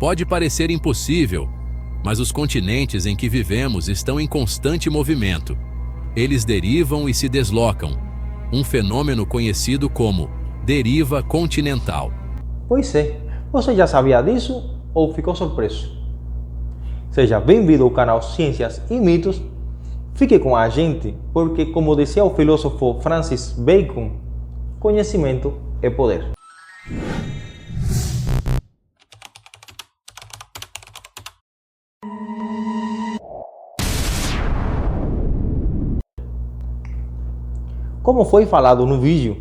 Pode parecer impossível, mas os continentes em que vivemos estão em constante movimento. Eles derivam e se deslocam, um fenômeno conhecido como deriva continental. Pois é, você já sabia disso ou ficou surpreso? Seja bem-vindo ao canal Ciências e Mitos. Fique com a gente, porque, como dizia o filósofo Francis Bacon, conhecimento é poder. Como foi falado no vídeo,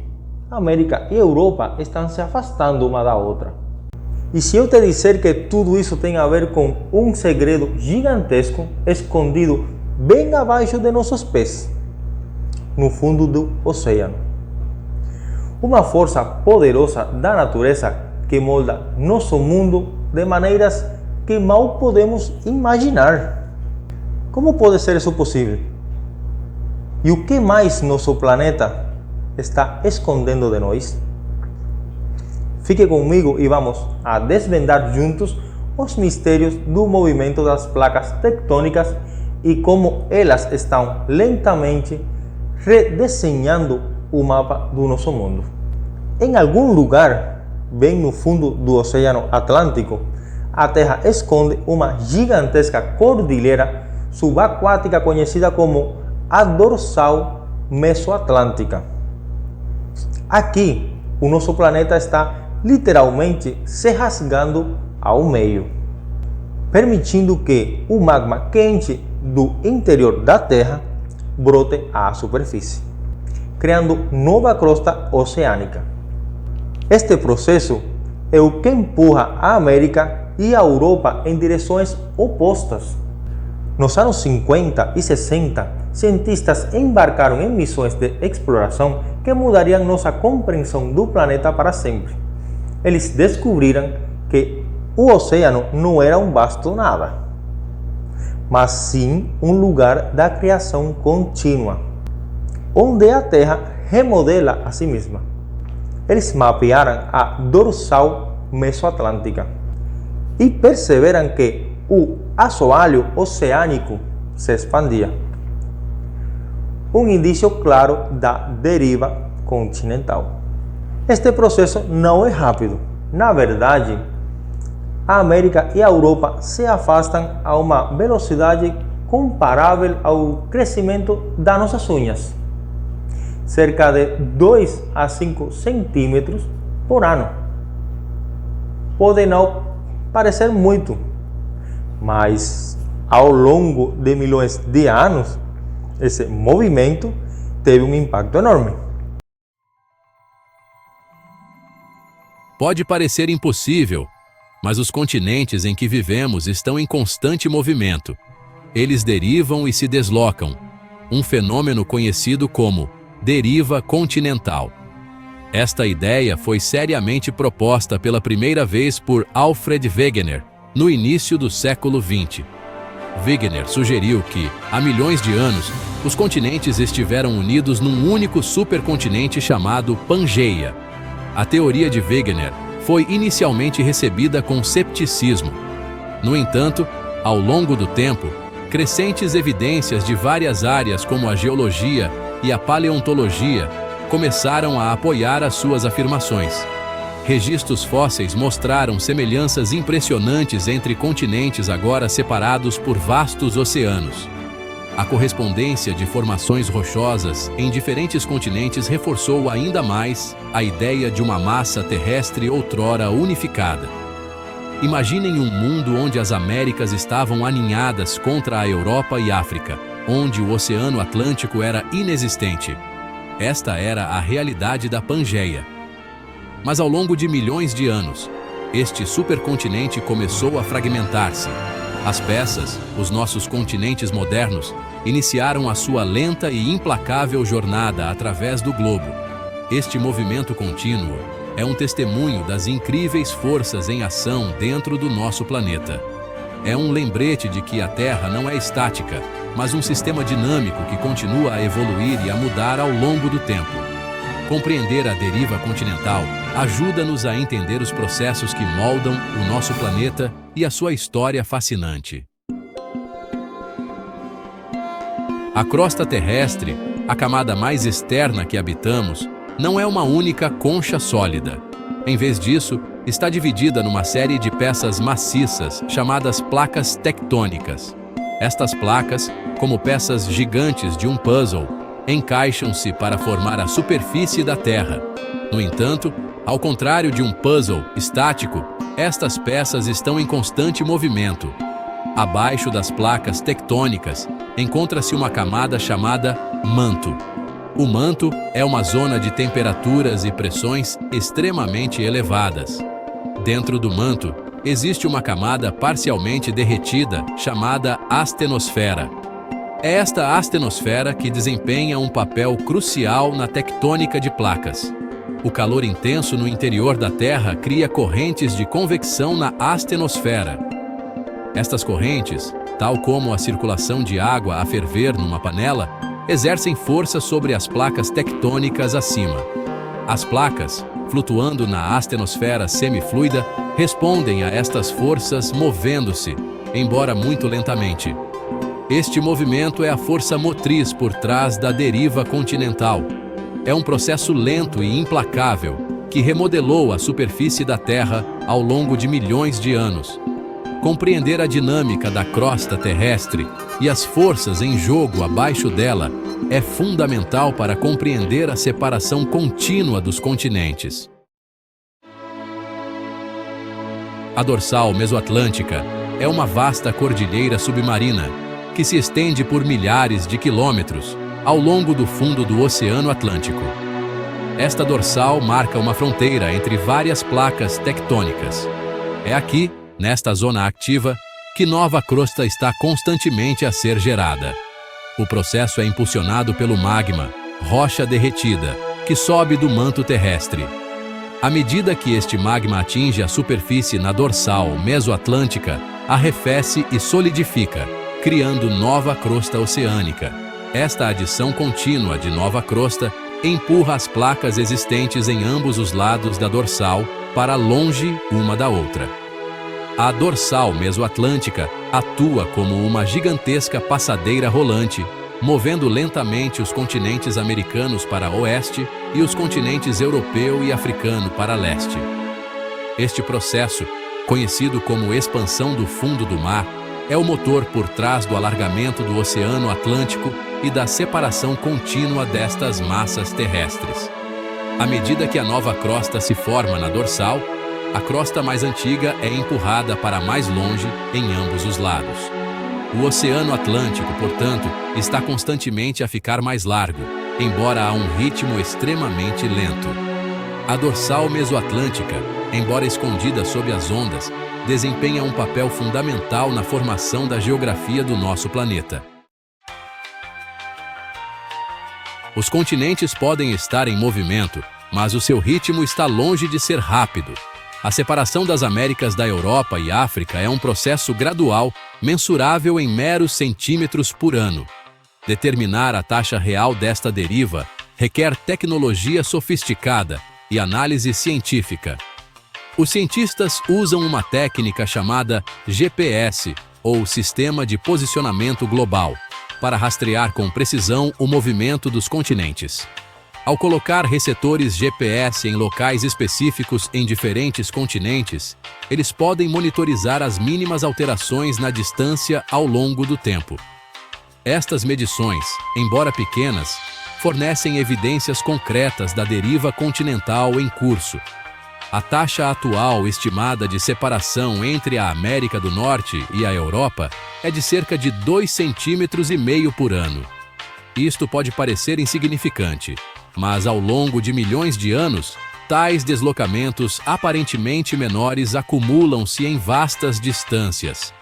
a América e a Europa estão se afastando uma da outra. E se eu te disser que tudo isso tem a ver com um segredo gigantesco escondido bem abaixo de nossos pés, no fundo do oceano. Uma força poderosa da natureza que molda nosso mundo de maneiras que mal podemos imaginar. Como pode ser isso possível? E o que mais nosso planeta está escondendo de nós? Fique comigo e vamos a desvendar juntos os mistérios do movimento das placas tectônicas e como elas estão lentamente redesenhando o mapa do nosso mundo. Em algum lugar, bem no fundo do Oceano Atlântico, a Terra esconde uma gigantesca cordilheira subaquática conhecida como a dorsal mesoatlântica. Aqui, o nosso planeta está literalmente se rasgando ao meio, permitindo que o magma quente do interior da Terra brote à superfície, criando nova crosta oceânica. Este processo é o que empurra a América e a Europa em direções opostas. Nos anos 50 e 60, cientistas embarcaram em missões de exploração que mudariam nossa compreensão do planeta para sempre. Eles descobriram que o oceano não era um vasto nada, mas sim um lugar da criação contínua, onde a Terra remodela a si mesma. Eles mapearam a dorsal mesoatlântica e perceberam que o assoalho oceânico se expandia. Um indício claro da deriva continental. Este processo não é rápido. Na verdade, a América e a Europa se afastam a uma velocidade comparável ao crescimento das nossas unhas, cerca de 2 a 5 centímetros por ano. Pode não parecer muito, mas ao longo de milhões de anos, esse movimento teve um impacto enorme. Pode parecer impossível, mas os continentes em que vivemos estão em constante movimento. Eles derivam e se deslocam, um fenômeno conhecido como deriva continental. Esta ideia foi seriamente proposta pela primeira vez por Alfred Wegener, no início do século XX. Wegener sugeriu que, há milhões de anos, os continentes estiveram unidos num único supercontinente chamado Pangeia. A teoria de Wegener foi inicialmente recebida com cepticismo. No entanto, ao longo do tempo, crescentes evidências de várias áreas como a geologia e a paleontologia começaram a apoiar as suas afirmações. Registros fósseis mostraram semelhanças impressionantes entre continentes agora separados por vastos oceanos. A correspondência de formações rochosas em diferentes continentes reforçou ainda mais a ideia de uma massa terrestre outrora unificada. Imaginem um mundo onde as Américas estavam aninhadas contra a Europa e África, onde o Oceano Atlântico era inexistente. Esta era a realidade da Pangeia. Mas ao longo de milhões de anos, este supercontinente começou a fragmentar-se. As peças, os nossos continentes modernos, iniciaram a sua lenta e implacável jornada através do globo. Este movimento contínuo é um testemunho das incríveis forças em ação dentro do nosso planeta. É um lembrete de que a Terra não é estática, mas um sistema dinâmico que continua a evoluir e a mudar ao longo do tempo. Compreender a deriva continental ajuda-nos a entender os processos que moldam o nosso planeta e a sua história fascinante. A crosta terrestre, a camada mais externa que habitamos, não é uma única concha sólida. Em vez disso, está dividida numa série de peças maciças chamadas placas tectônicas. Estas placas, como peças gigantes de um puzzle, encaixam-se para formar a superfície da Terra. No entanto, ao contrário de um puzzle estático, estas peças estão em constante movimento. Abaixo das placas tectônicas, encontra-se uma camada chamada manto. O manto é uma zona de temperaturas e pressões extremamente elevadas. Dentro do manto, existe uma camada parcialmente derretida chamada astenosfera. É esta astenosfera que desempenha um papel crucial na tectônica de placas. O calor intenso no interior da Terra cria correntes de convecção na astenosfera. Estas correntes, tal como a circulação de água a ferver numa panela, exercem força sobre as placas tectônicas acima. As placas, flutuando na astenosfera semifluida, respondem a estas forças movendo-se, embora muito lentamente. Este movimento é a força motriz por trás da deriva continental. É um processo lento e implacável que remodelou a superfície da Terra ao longo de milhões de anos. Compreender a dinâmica da crosta terrestre e as forças em jogo abaixo dela é fundamental para compreender a separação contínua dos continentes. A dorsal mesoatlântica é uma vasta cordilheira submarina que se estende por milhares de quilômetros ao longo do fundo do Oceano Atlântico. Esta dorsal marca uma fronteira entre várias placas tectônicas. É aqui, nesta zona ativa, que nova crosta está constantemente a ser gerada. O processo é impulsionado pelo magma, rocha derretida, que sobe do manto terrestre. À medida que este magma atinge a superfície na dorsal mesoatlântica, arrefece e solidifica, criando nova crosta oceânica. Esta adição contínua de nova crosta empurra as placas existentes em ambos os lados da dorsal para longe uma da outra. A dorsal mesoatlântica atua como uma gigantesca passadeira rolante, movendo lentamente os continentes americanos para oeste e os continentes europeu e africano para leste. Este processo, conhecido como expansão do fundo do mar, é o motor por trás do alargamento do Oceano Atlântico e da separação contínua destas massas terrestres. À medida que a nova crosta se forma na dorsal, a crosta mais antiga é empurrada para mais longe em ambos os lados. O Oceano Atlântico, portanto, está constantemente a ficar mais largo, embora a um ritmo extremamente lento. A dorsal mesoatlântica, embora escondida sob as ondas, desempenha um papel fundamental na formação da geografia do nosso planeta. Os continentes podem estar em movimento, mas o seu ritmo está longe de ser rápido. A separação das Américas da Europa e África é um processo gradual, mensurável em meros centímetros por ano. Determinar a taxa real desta deriva requer tecnologia sofisticada e análise científica. Os cientistas usam uma técnica chamada GPS, ou Sistema de Posicionamento Global, para rastrear com precisão o movimento dos continentes. Ao colocar receptores GPS em locais específicos em diferentes continentes, eles podem monitorizar as mínimas alterações na distância ao longo do tempo. Estas medições, embora pequenas, fornecem evidências concretas da deriva continental em curso. A taxa atual estimada de separação entre a América do Norte e a Europa é de cerca de 2,5 cm por ano. Isto pode parecer insignificante, mas ao longo de milhões de anos, tais deslocamentos aparentemente menores acumulam-se em vastas distâncias.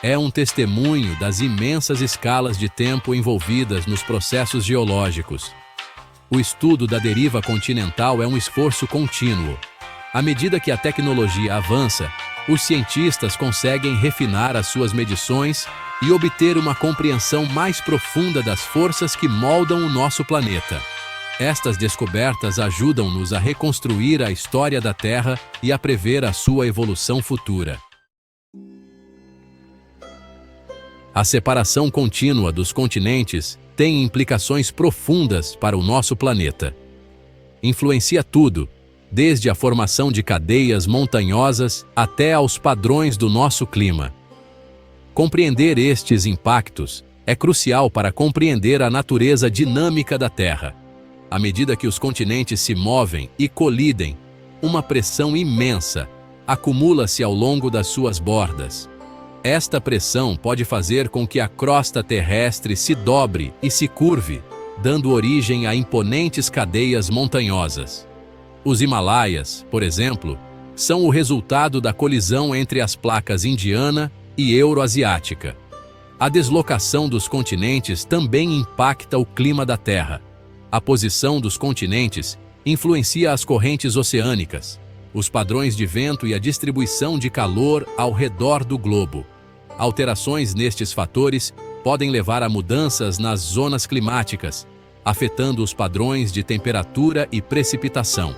É um testemunho das imensas escalas de tempo envolvidas nos processos geológicos. O estudo da deriva continental é um esforço contínuo. À medida que a tecnologia avança, os cientistas conseguem refinar as suas medições e obter uma compreensão mais profunda das forças que moldam o nosso planeta. Estas descobertas ajudam-nos a reconstruir a história da Terra e a prever a sua evolução futura. A separação contínua dos continentes tem implicações profundas para o nosso planeta. Influencia tudo, desde a formação de cadeias montanhosas até aos padrões do nosso clima. Compreender estes impactos é crucial para compreender a natureza dinâmica da Terra. À medida que os continentes se movem e colidem, uma pressão imensa acumula-se ao longo das suas bordas. Esta pressão pode fazer com que a crosta terrestre se dobre e se curve, dando origem a imponentes cadeias montanhosas. Os Himalaias, por exemplo, são o resultado da colisão entre as placas indiana e euroasiática. A deslocação dos continentes também impacta o clima da Terra. A posição dos continentes influencia as correntes oceânicas, os padrões de vento e a distribuição de calor ao redor do globo. Alterações nestes fatores podem levar a mudanças nas zonas climáticas, afetando os padrões de temperatura e precipitação.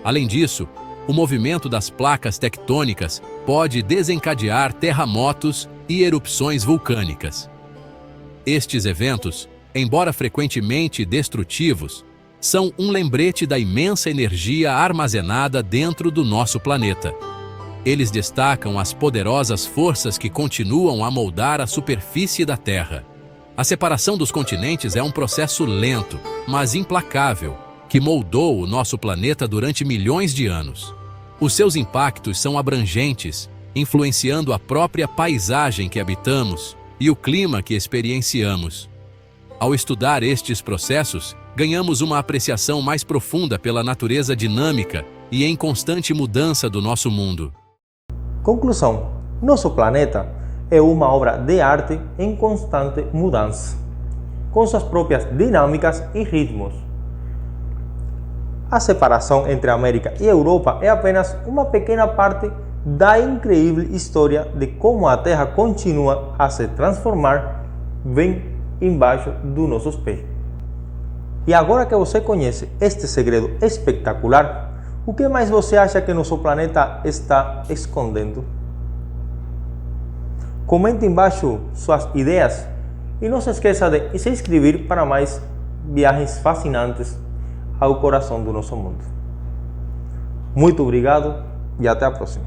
Além disso, o movimento das placas tectônicas pode desencadear terremotos e erupções vulcânicas. Estes eventos, embora frequentemente destrutivos, são um lembrete da imensa energia armazenada dentro do nosso planeta. Eles destacam as poderosas forças que continuam a moldar a superfície da Terra. A separação dos continentes é um processo lento, mas implacável, que moldou o nosso planeta durante milhões de anos. Os seus impactos são abrangentes, influenciando a própria paisagem que habitamos e o clima que experienciamos. Ao estudar estes processos, ganhamos uma apreciação mais profunda pela natureza dinâmica e em constante mudança do nosso mundo. Conclusão: nosso planeta é uma obra de arte em constante mudança, com suas próprias dinâmicas e ritmos. A separação entre a América e a Europa é apenas uma pequena parte da incrível história de como a Terra continua a se transformar bem embaixo dos nossos pés. E agora que você conhece este segredo espetacular, o que mais você acha que nosso planeta está escondendo? Comente embaixo suas ideias e não se esqueça de se inscrever para mais viagens fascinantes ao coração do nosso mundo. Muito obrigado e até a próxima.